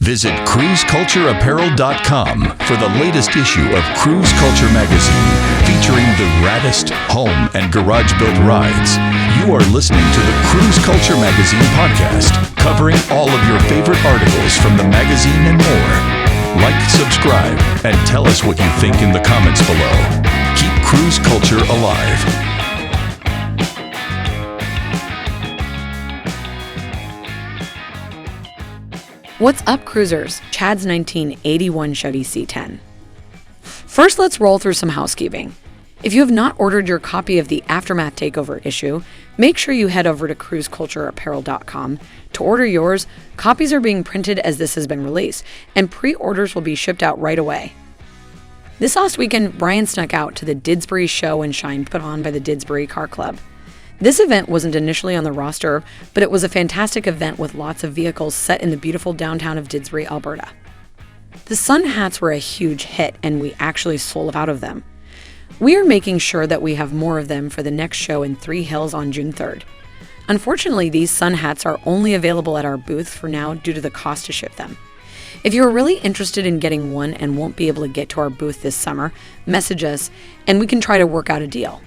Visit cruisecultureapparel.com for the latest issue of Cruise Culture magazine, featuring the raddest home and garage-built rides. You are listening to the Cruise Culture magazine podcast, covering all of your favorite articles from the magazine and more. Like, subscribe, and tell us what you think in the comments below. Keep Cruise Culture alive. What's up, cruisers? Chad's 1981 Chevy C10. First, let's roll through some housekeeping. If you have not ordered your copy of the Aftermath Takeover issue, make sure you head over to cruisecultureapparel.com. To order yours, copies are being printed as this has been released, and pre-orders will be shipped out right away. This last weekend, Brian snuck out to the Didsbury Show and Shine put on by the Didsbury Car Club. This event wasn't initially on the roster, but it was a fantastic event with lots of vehicles set in the beautiful downtown of Didsbury, Alberta. The sun hats were a huge hit, and we actually sold out of them. We are making sure that we have more of them for the next show in Three Hills on June 3rd. Unfortunately, these sun hats are only available at our booth for now due to the cost to ship them. If you are really interested in getting one and won't be able to get to our booth this summer, message us and we can try to work out a deal.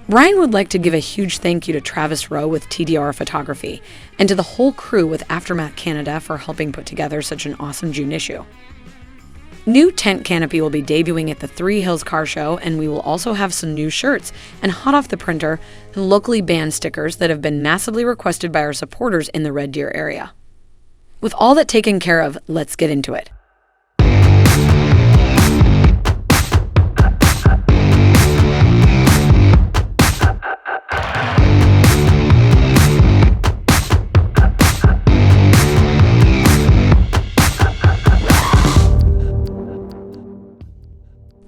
Brian would like to give a huge thank you to Travis Rowe with TDR Photography and to the whole crew with Aftermath Canada for helping put together such an awesome June issue. New tent canopy will be debuting at the Three Hills Car Show, and we will also have some new shirts and hot off the printer, locally banned stickers that have been massively requested by our supporters in the Red Deer area. With all that taken care of, let's get into it.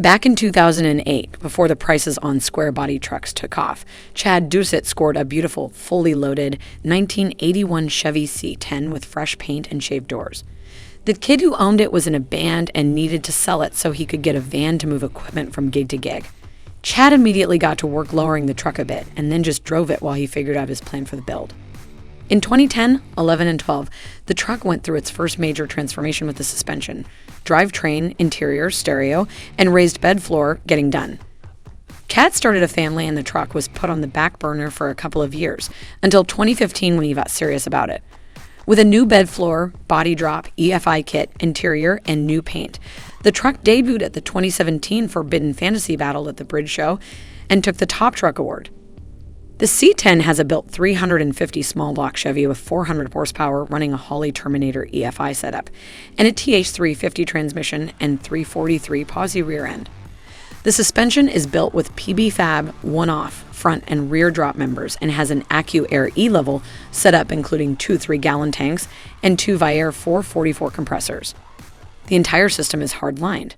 Back in 2008, before the prices on Squarebody trucks took off, Chad Doucet scored a beautiful, fully loaded 1981 Chevy C10 with fresh paint and shaved doors. The kid who owned it was in a band and needed to sell it so he could get a van to move equipment from gig to gig. Chad immediately got to work lowering the truck a bit and then just drove it while he figured out his plan for the build. In 2010, 11, and 12, the truck went through its first major transformation with the suspension, drivetrain, interior, stereo, and raised bed floor getting done. Chad started a family and the truck was put on the back burner for a couple of years, until 2015 when he got serious about it. With a new bed floor, body drop, EFI kit, interior, and new paint, the truck debuted at the 2017 Forbidden Fantasy Battle at the Bridge Show and took the Top Truck Award. The C10 has a built 350 small block Chevy with 400 horsepower running a Holley Terminator EFI setup and a TH350 transmission and 343 posi rear end. The suspension is built with PB Fab one-off front and rear drop members and has an AccuAir E-level setup including two 3-gallon tanks and two Viair 444 compressors. The entire system is hard-lined.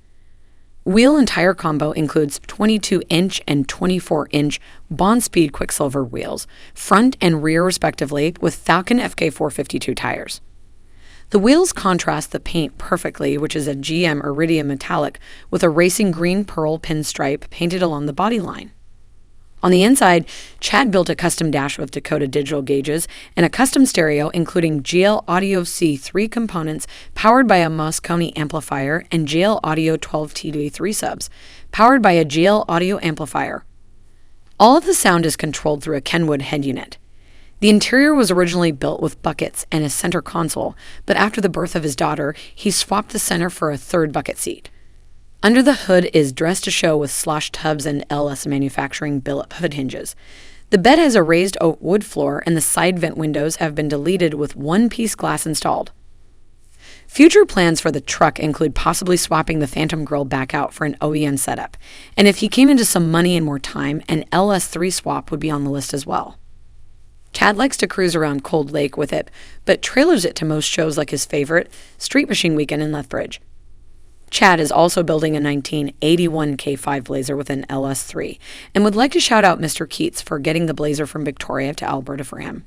Wheel and tire combo includes 22-inch and 24-inch Bond Speed Quicksilver wheels, front and rear respectively, with Falcon FK452 tires. The wheels contrast the paint perfectly, which is a GM Iridium metallic with a racing green pearl pinstripe painted along the body line. On the inside, Chad built a custom dash with Dakota digital gauges and a custom stereo including GL Audio C3 components powered by a Moscone amplifier and GL Audio 12TD3 subs, powered by a GL Audio amplifier. All of the sound is controlled through a Kenwood head unit. The interior was originally built with buckets and a center console, but after the birth of his daughter, he swapped the center for a third bucket seat. Under the hood is dressed to show with slosh tubs and LS Manufacturing billet hood hinges. The bed has a raised oak wood floor and the side vent windows have been deleted with one-piece glass installed. Future plans for the truck include possibly swapping the Phantom Grille back out for an OEM setup, and if he came into some money and more time, an LS3 swap would be on the list as well. Chad likes to cruise around Cold Lake with it, but trailers it to most shows like his favorite, Street Machine Weekend in Lethbridge. Chad is also building a 1981 K5 Blazer with an LS3 and would like to shout out Mr. Keats for getting the Blazer from Victoria to Alberta for him.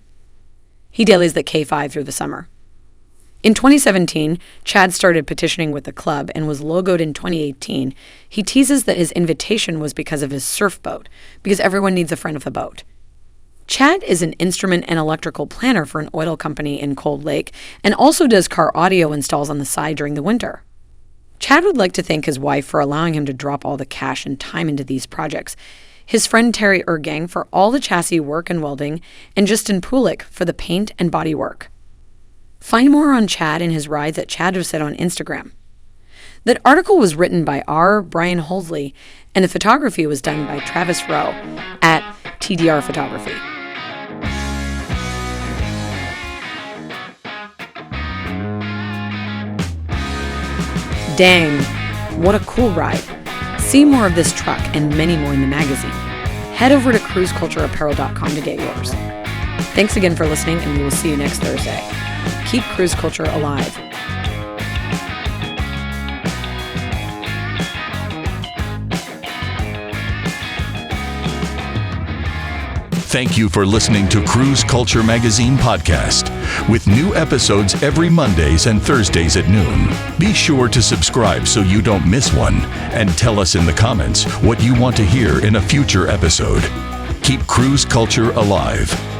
He dailies the K5 through the summer. In 2017, Chad started petitioning with the club and was logoed in 2018. He teases that his invitation was because of his surf boat, because everyone needs a friend with a boat. Chad is an instrument and electrical planner for an oil company in Cold Lake and also does car audio installs on the side during the winter. Chad would like to thank his wife for allowing him to drop all the cash and time into these projects, his friend Terry Ergang for all the chassis work and welding, and Justin Pulik for the paint and body work. Find more on Chad and his rides at Chad Doucet on Instagram. That article was written by Brian Holsley, and the photography was done by Travis Rowe at TDR Photography. Dang, what a cool ride. See more of this truck and many more in the magazine. Head over to cruisecultureapparel.com to get yours. Thanks again for listening, and we will see you next Thursday. Keep cruise culture alive. Thank you for listening to Cruise Culture Magazine Podcast, with new episodes every Mondays and Thursdays at noon. Be sure to subscribe so you don't miss one, and tell us in the comments what you want to hear in a future episode. Keep cruise culture alive.